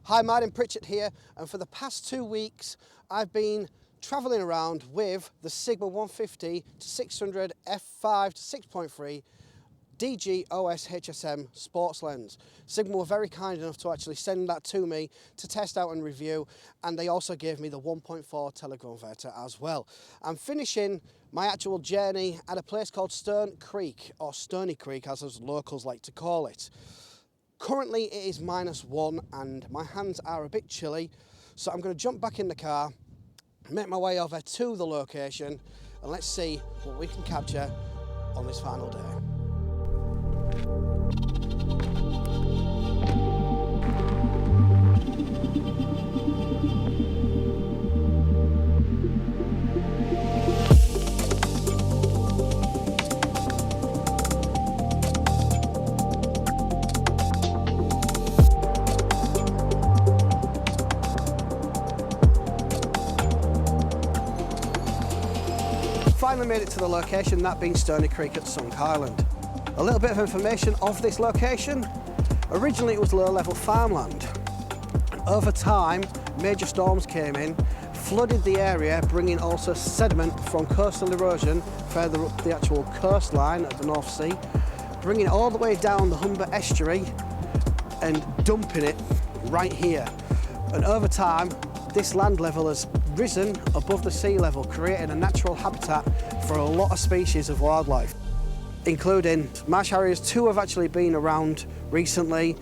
Hi, Martin Pritchett here, and for the past 2 weeks I've been travelling around with the Sigma 150-600 f5-6.3 DG OS HSM sports lens. Sigma were very kind enough to actually send that to me to test out and review, and they also gave me the 1.4 teleconverter as well. I'm finishing my actual journey at a place called Stern Creek, or Stony Creek as us locals like to call it. Currently it is -1 and my hands are a bit chilly, so I'm going to jump back in the car, make my way over to the location, and let's see what we can capture on this final day. Finally made it to the location, that being Stony Creek at Sunk Island. A little bit of information of this location. Originally it was low-level farmland. Over time, major storms came in, flooded the area, bringing also sediment from coastal erosion further up the actual coastline of the North Sea, bringing it all the way down the Humber estuary and dumping it right here. And over time, this land level has risen above the sea level, creating a natural habitat for a lot of species of wildlife, including marsh harriers. 2 have actually been around recently.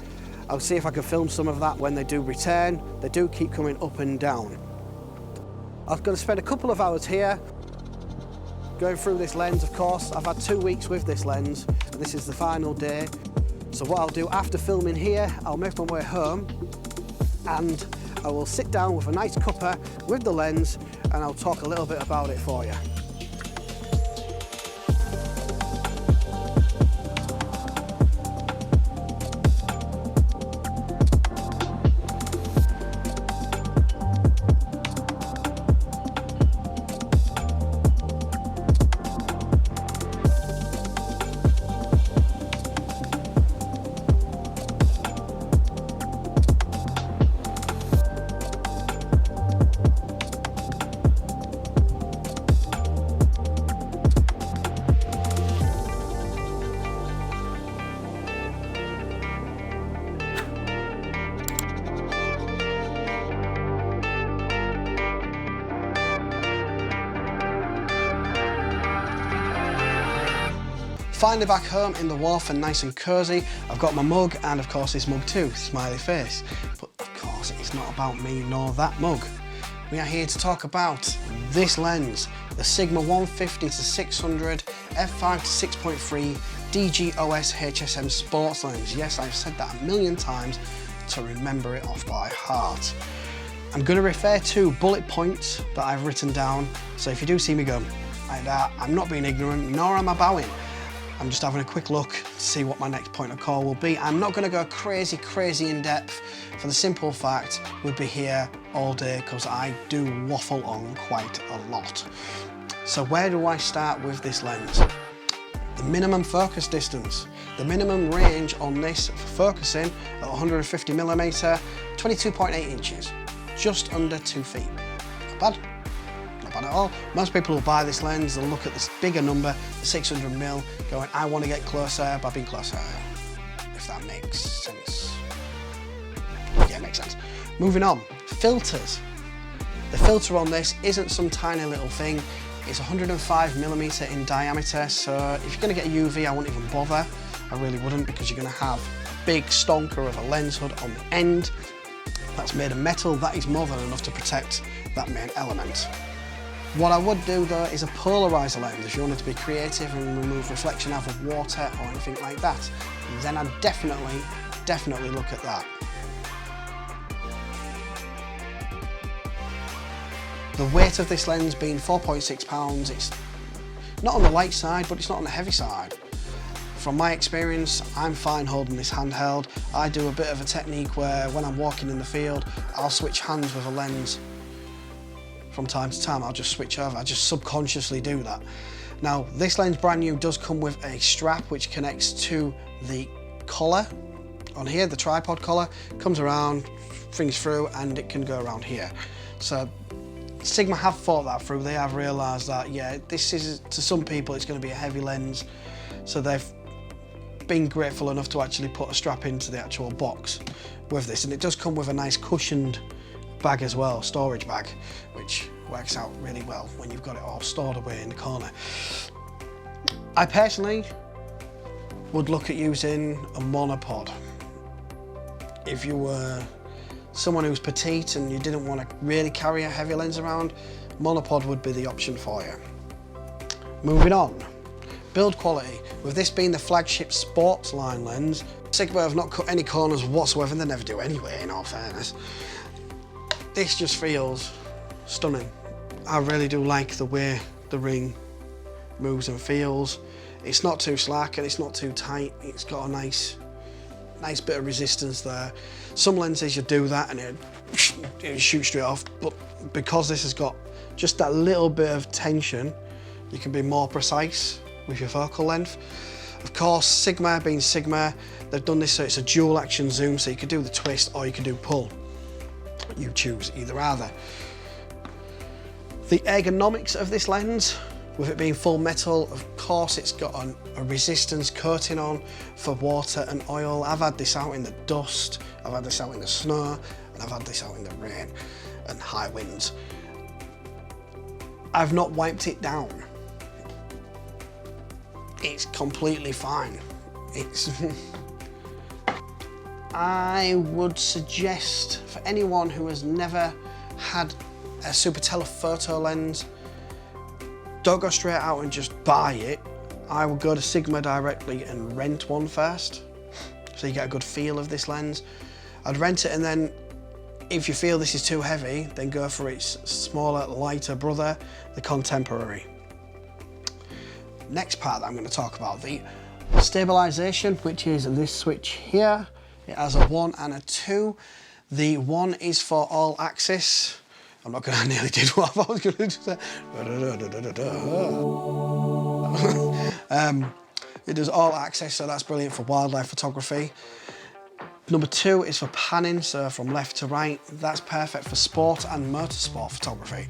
I'll see if I can film some of that when they do return. They do keep coming up and down. I'm going to spend a couple of hours here going through this lens. Of course, I've had 2 weeks with this lens, and this is the final day. So what I'll do after filming here, I'll make my way home and I will sit down with a nice cuppa with the lens and I'll talk a little bit about it for you. Finally back home in the wharf and nice and cosy. I've got my mug and of course this mug too, smiley face. But of course it's not about me nor that mug. We are here to talk about this lens, the Sigma 150-600 f5-6.3 DG OS HSM sports lens. Yes, I've said that a million times to remember it off by heart. I'm going to refer to bullet points that I've written down, so if you do see me go like that, I'm not being ignorant, nor am I bowing. I'm just having a quick look to see what my next point of call will be. I'm not going to go crazy in depth for the simple fact we'll be here all day because I do waffle on quite a lot. So where do I start with this lens? The minimum focus distance. The minimum range on this for focusing at 150mm, 22.8 inches, just under 2 feet. Not bad. At all. Most people who buy this lens, they'll look at this bigger number, the 600mm, going, I want to get closer by being closer, if that makes sense. Yeah, it makes sense. Moving on, filters. The filter on this isn't some tiny little thing. It's 105mm in diameter, so if you're going to get a UV, I wouldn't even bother. I really wouldn't, because you're going to have a big stonker of a lens hood on the end. That's made of metal. That is more than enough to protect that main element. What I would do though is a polarizer lens if you wanted to be creative and remove reflection out of water or anything like that. Then I'd definitely look at that. The weight of this lens being 4.6 pounds, it's not on the light side, but it's not on the heavy side. From my experience, I'm fine holding this handheld. I do a bit of a technique where when I'm walking in the field, I'll switch hands with a lens. From time to time, I'll just switch over. I just subconsciously do that. Now, this lens brand new does come with a strap which connects to the collar on here, the tripod collar, comes around, brings through, and it can go around here. So Sigma have thought that through. They have realised that, yeah, this is, to some people, it's going to be a heavy lens. So they've been grateful enough to actually put a strap into the actual box with this. And it does come with a nice cushioned bag as well, storage bag, which works out really well when you've got it all stored away in the corner. I personally would look at using a monopod. If you were someone who's petite and you didn't want to really carry a heavy lens around, monopod would be the option for you. Moving on, build quality. With this being the flagship sports line lens, Sigma have not cut any corners whatsoever, and they never do anyway, in all fairness. This just feels stunning. I really do like the way the ring moves and feels. It's not too slack and it's not too tight. It's got a nice bit of resistance there. Some lenses you do that and it shoots straight off, but because this has got just that little bit of tension, you can be more precise with your focal length. Of course, Sigma being Sigma, they've done this so it's a dual action zoom, so you can do the twist or you can do pull. You choose either either. The ergonomics of this lens, with it being full metal, of course it's got a resistance coating on for water and oil. I've had this out in the dust, I've had this out in the snow, and I've had this out in the rain and high winds. I've not wiped it down. It's completely fine. I would suggest for anyone who has never had a super telephoto lens, don't go straight out and just buy it. I would go to Sigma directly and rent one first, so you get a good feel of this lens. I'd rent it, and then if you feel this is too heavy, then go for its smaller, lighter brother, the Contemporary. Next part that I'm going to talk about, the stabilization, which is this switch here. It has a 1 and a 2. The 1 is for all axis. I'm not going to, I nearly did what I was going to say. It does all axis, so that's brilliant for wildlife photography. Number 2 is for panning, so from left to right. That's perfect for sport and motorsport photography.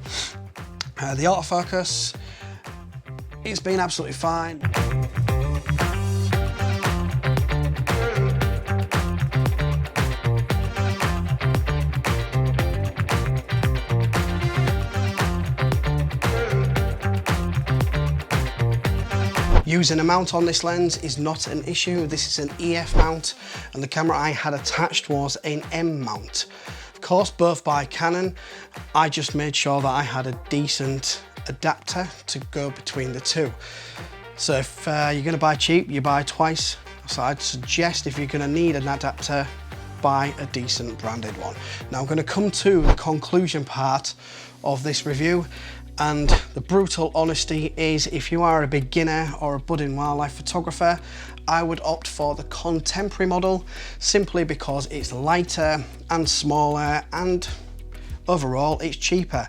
The autofocus, it's been absolutely fine. Using a mount on this lens is not an issue. This is an EF mount, and the camera I had attached was an M mount. Of course, both by Canon. I just made sure that I had a decent adapter to go between the two. So if you're going to buy cheap, you buy twice. So I'd suggest if you're going to need an adapter, buy a decent branded one. Now I'm going to come to the conclusion part of this review. And the brutal honesty is, if you are a beginner or a budding wildlife photographer, I would opt for the Contemporary model, simply because it's lighter and smaller, and overall it's cheaper.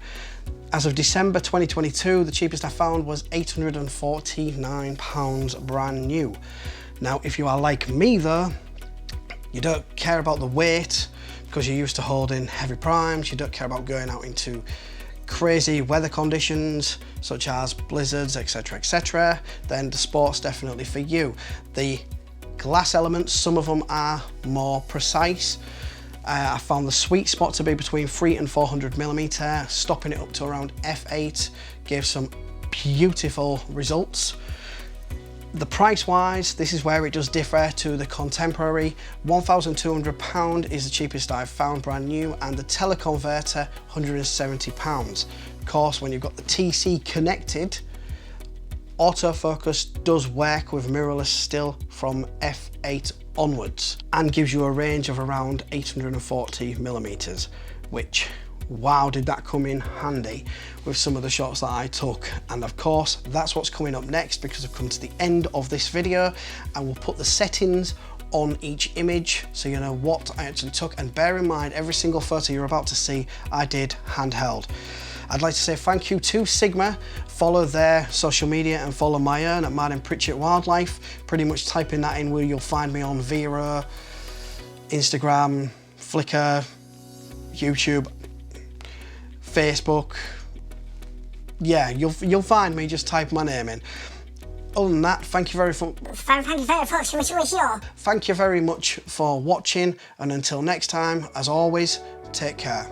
As of December 2022, the cheapest I found was £849 brand new. Now, if you are like me though, you don't care about the weight because you're used to holding heavy primes, you don't care about going out into crazy weather conditions such as blizzards, etc, then the sport's definitely for you. The glass elements, some of them are more precise. I found the sweet spot to be between 300 and 400mm, stopping it up to around f8 gave some beautiful results. The price wise, this is where it does differ to the Contemporary. £1,200 is the cheapest I've found brand new, and the teleconverter £170. Of course, when you've got the TC connected, autofocus does work with mirrorless still from f8 onwards and gives you a range of around 840mm, which, wow, did that come in handy with some of the shots that I took. And of course, that's what's coming up next, because I've come to the end of this video. I will put the settings on each image so you know what I actually took, and bear in mind, every single photo you're about to see I did handheld. I'd like to say thank you to Sigma. Follow their social media and follow my own at Pritchett Wildlife. Pretty much typing that in where you'll find me on Vero, Instagram, Flickr, YouTube, Facebook. Yeah, you'll find me, just type my name in. Other than that, thank you very much. Thank you very much for watching, and until next time, as always, take care.